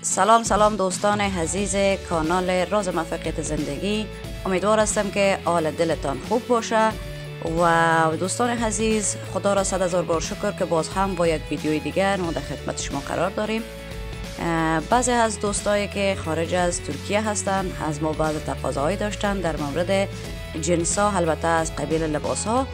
سلام دوستان عزیز کانال راز موفقیت زندگی. امیدوار هستم که حال دلتان خوب باشه و دوستان عزیز، خدا را 100,000 بار شکر که باز هم با یک ویدیوی دیگر ما در خدمت شما قرار داریم. بعضی از دوستایی که خارج از ترکیه هستند از ما بعض تقاضاهایی داشتن در مورد جنس‌ها، البته از قبیل لباس‌ها،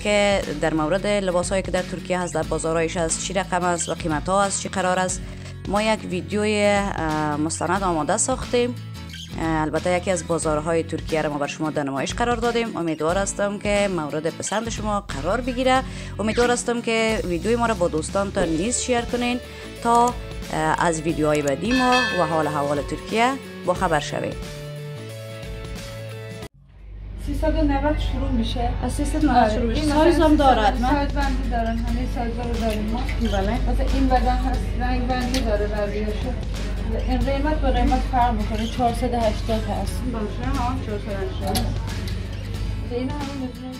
که در مورد لباس‌هایی که در ترکیه هست در بازارایش از چی رقم است و قیمت‌ها از چی قرار است. ما یک ویدیوی مستند آماده ساختیم. البته یکی از بازارهای ترکیه را ما بر شما در نمایش قرار دادیم. امیدوار هستم که مورد پسند شما قرار بگیره. امیدوار هستم که ویدیوی ما را با دوستانتان نیز شیر کنین تا از ویدیوهای بعدی ما و حال احوال ترکیه با خبر شوید. 390 شروع میشه. از 390 شروع میشه. سایز هم دارد نه؟ سایز بندی دارن، همه سایزها رو داریم ما. بله. مثلا این بدن هست، رنگ بندی داره بقیه‌شو. این قیمت با قیمت فرق میکنه. 480 هست. باشه، ها 480. این همه میتونه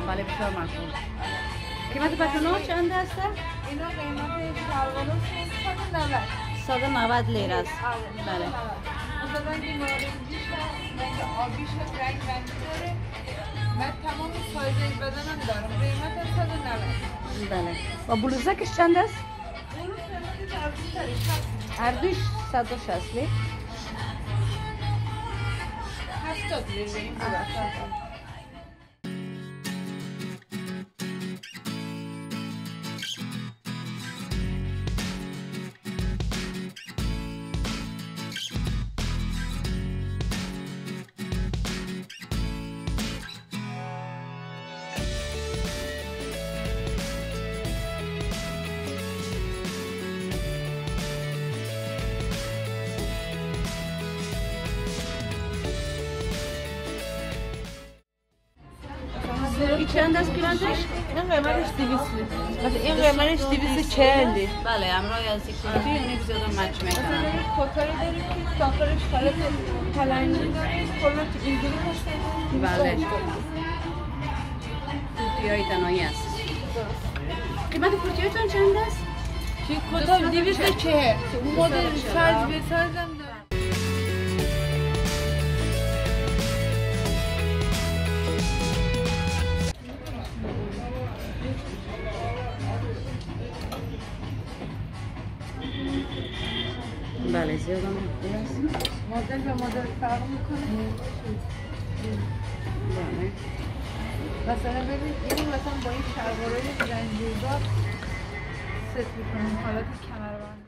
بله بسیار ممنون. قیمت پتلون‌ها چند است؟ اینا قیمت شلوارش 190 لیره است. بله. مثلا این نارنجیش هست، رنگ آبیش هست، رنگ بندی داره. من تمام سایز بدنم دارم. قیمت 190. بله. و بلوزکش چند است؟ بلوز قیمتش اردوش 160 لیره. 80 لیره این بلوز. این چند است قیمتش؟ این قیمتش 200 لیره. مثلا این قیمتش 240 لیره. بله، همراه از سکیوریتی یعنی بزیادم مچ میکنم. مثلا این کتایی داریم که داخلش حالت پلنگی داریم، کلا اینجوری هستن. بله. کورتی‌های تنایی است. قیمت کورتی‌هایتون چند است؟ کتا 240. مدل سایز به سایز هم داره. بله، زیاد هم خوب است. مدل به مدل فرق میکنه. بله. مثلا ببین این مثلا با این شلوارای زنجیردار ست میکنیم حالت کمربند.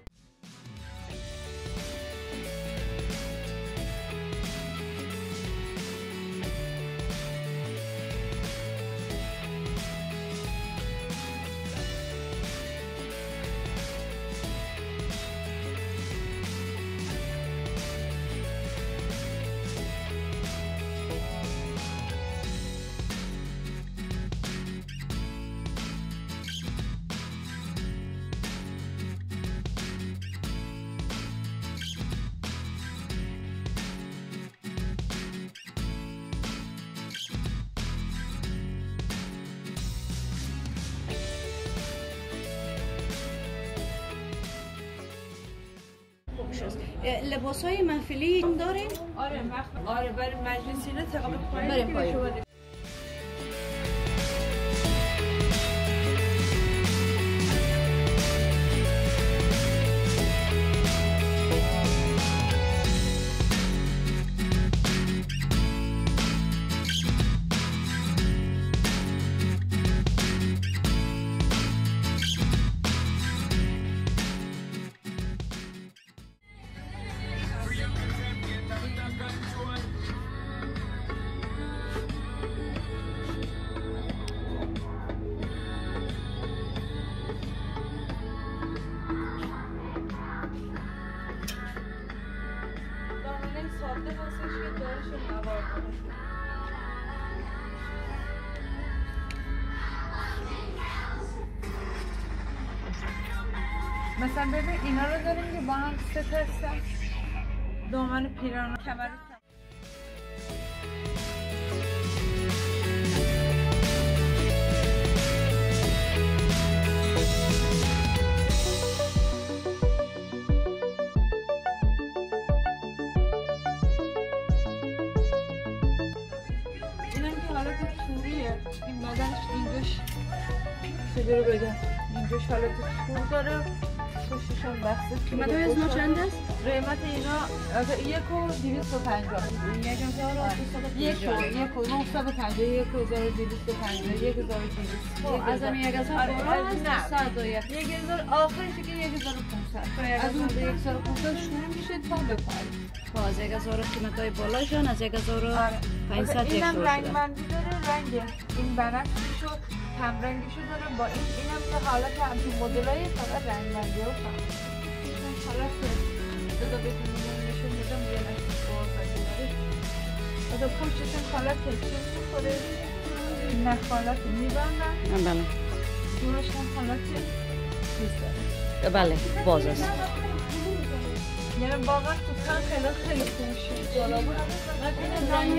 لباس‌های محفلی داریم؟ آره برای مجلسی نه تقریبا بریم پایین. مثلا ببین اینا رو داریم که با هم ست هستن، دامن پیران کمر. اینم که حالت توریه، این بدنش اینجاش چجوری بگم، اینجاش حالت تور داره، پشتشان بسته. قیمت‌های از ما چند است؟ قیمت اینا 1,250. یک هزار و 950 1,250 از همین 1,000 بالا هست 101 1,000 آخرش که 1,500 از اون 1,500 شروع میشه تا به پایین. از 1,000 قیمت‌های بالاشون از 1,500 اینم شروع رنگ شده. بندی داره، رنگ این بنفشیشو کم رنگیشو داره با اینم که حالت همچین مدلای فقط رنگ بندی رو حالت بذار بتونیم نشون بدم یه نشون بازداری داره. بذار پشتشون حالت تکشون میخوره، این نخ حالت میبندن، بله دورش هم حالت چیز داره. بله باز است. یعنی واقعا تو تن خیلی خوشه جالا بود. رنگ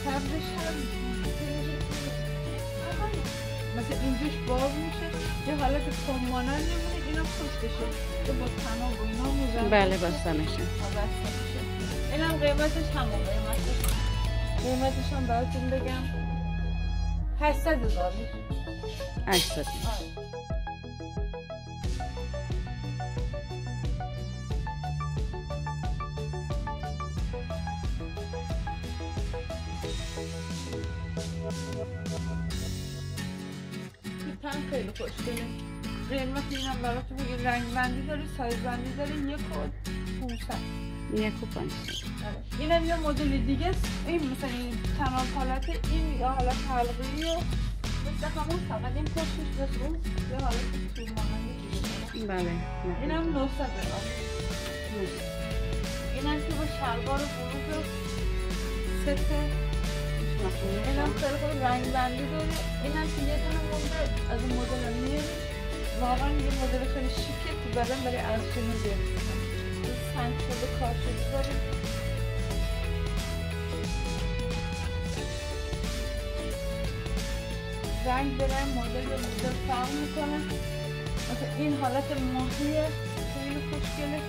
سبزش هم مثل اینجوش باز میشه، یه حالت کمانن نمونه، اینا پشتشه که با تناب و اینا موزن. بله بسته میشه. بسته میشه. اینم قیمتش همون قیمتش هم براتون بگم 800,000. 800. تن خیلی خوشگله. قیمت اینم براتون بگم رنگ بندی داره، سایز بندی داره، 1,500. 1,500. اینم یه مدل دیگه است. این مثلا این تناب حالت، این یه حالت حلقه‌ای و مثل همون فقط این پشتش بس اون یه حالت طول مانندی دیگه داره. بله اینم 900 داره. اینم که با شلوار و بلوز و سته. اینم خیلی خوب رنگ بندی داره. اینم که یه دونه مونده از اون مدل رو میاریم، واقعا یه مدل خیلی شیکه تو بدن برای عروسی‌ها بیاریم. سنگ شده کار شده داریم. رنگ به رنگ مدل فرق میکنه. مثلا این حالت ماهیه خیلی خوشگله.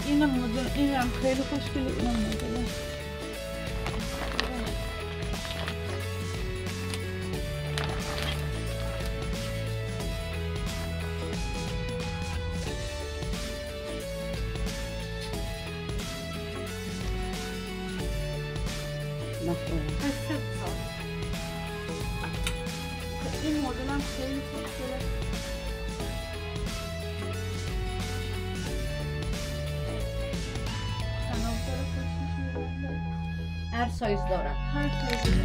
اینم مدل، اینم خیلی خوشگله. اینم مدل این مدل هم خیلی خوشگله. هر سایز داره. هر سایز داره.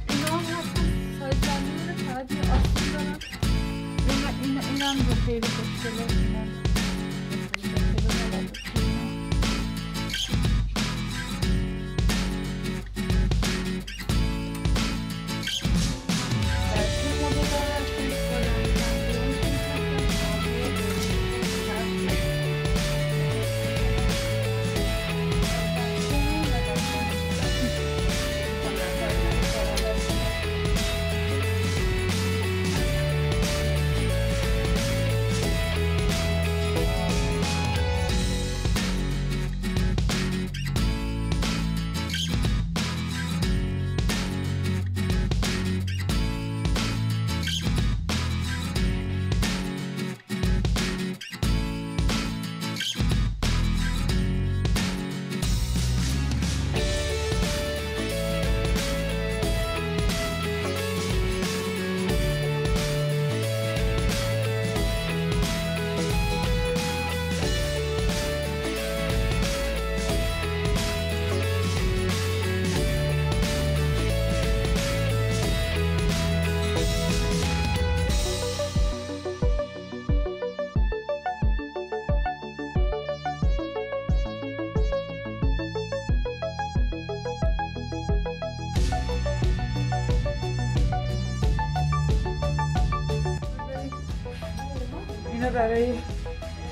اینا هستن سایز بندی داره، فقط یه آستین دارن. این هم رو خیلی خوشگله. اینا برای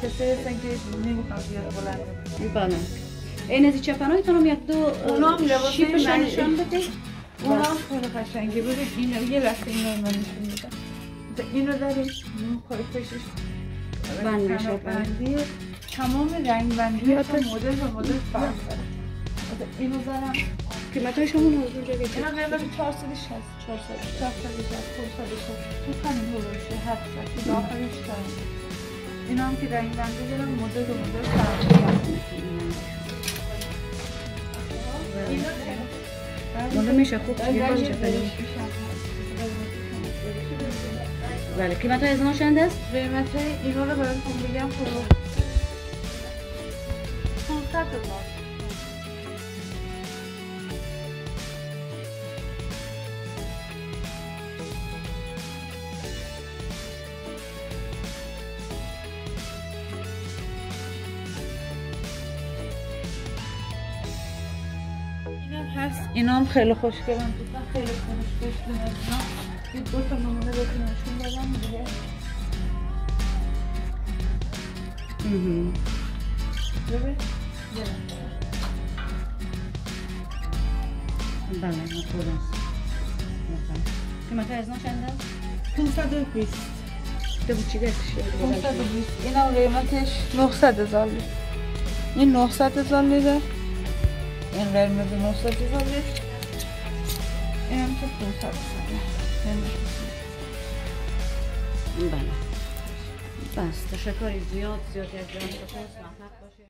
کسی هستن که نمیخوام زیاد بلند بله. این از چپنایتون هم یک دو اونا هم لباس شیپش نشان بده. اونا هم خیلی قشنگه. ببین اینو یه لحظه اینو من نشون میدم. اینو داریم پای پشتش بند میشه. بندی تمام رنگ بندی ها مدل و مدل فرق داره. اینو دارم قیمتای شما اونجا بگید. اینا قیمت 400 هست. 400 هست. 500 تو همین هولوشه 700 که داخلش دارم. اینا هم که رنگ بندی دارم مدل و مدل فرق داره. مال میشه خوب چیه باشه خیلی. بله قیمت های از ما چند است؟ قیمت های اینا رو براتون بگم خب 500 دلار. هست اینا هم خیلی خوشگلن خیلی خوشگلن اینا یه دو تا نمونه بهتون نشون دادم دیگه ببین بله مفهوم است. قیمت از ما چند است؟ 520 دو چی دست 520 اینا قیمتش 900,000 این 900,000 لیره این قرمز 900,000 لیره این هم که 500,000 بله بس تشکری زیاد یک جان باشه.